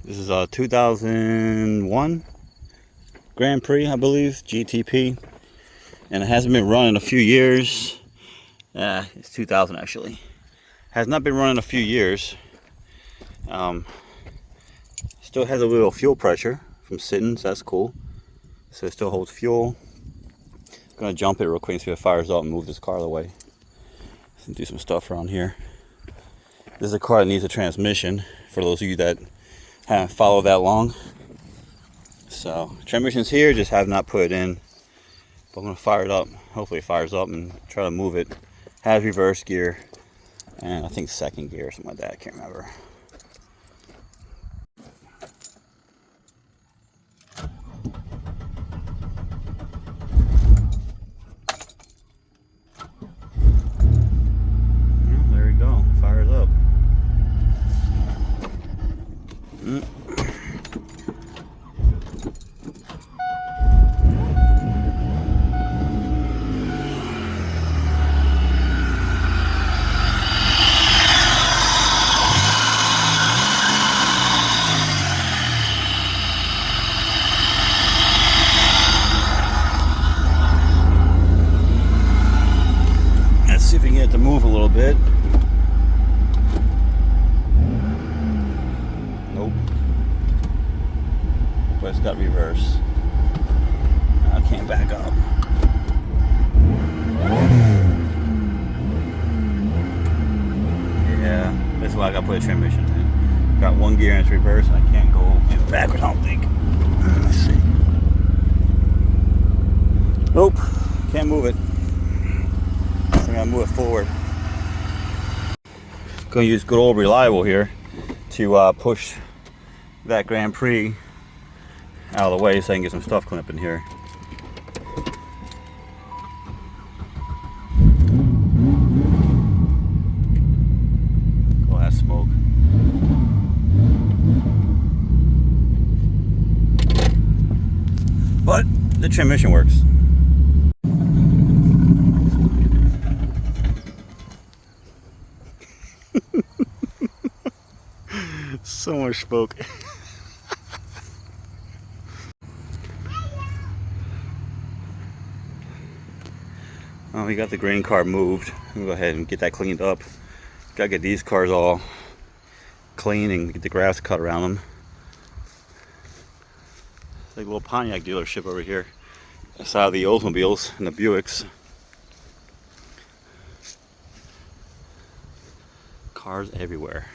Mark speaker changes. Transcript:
Speaker 1: This is a 2001 Grand Prix, I believe, GTP, and it hasn't been run in a few years. It's 2000 actually. Has not been run in a few years. Still has a little fuel pressure from sitting, so that's cool. So it still holds fuel. I'm gonna jump it real quick and see if it fires up and move this car out of the way. And do some stuff around here. This is a car that needs a transmission, for those of you that haven't followed that long. So transmission's here, just have not put it in. But I'm gonna fire it up. Hopefully it fires up and try to move it. Has reverse gear and I think second gear or something like that. I can't remember. Well, there we go. Fires up. See if we can get it to move a little bit. Nope. But it's got reverse. I can't back up. Yeah, that's why I gotta put a transmission in. Got one gear and it's reverse, and I can't go backwards, I don't think. Let's see. Nope, can't move it. I'm gonna move it forward. Gonna use good old reliable here to push that Grand Prix out of the way so I can get some stuff cleaned up in here. Oh, that's smoke. But the transmission works. So much smoke. We got the grain car moved. We'll go ahead and get that cleaned up. Gotta get these cars all clean and get the grass cut around them. It's like a little Pontiac dealership over here. Outside of the Oldsmobiles and the Buicks. Cars everywhere.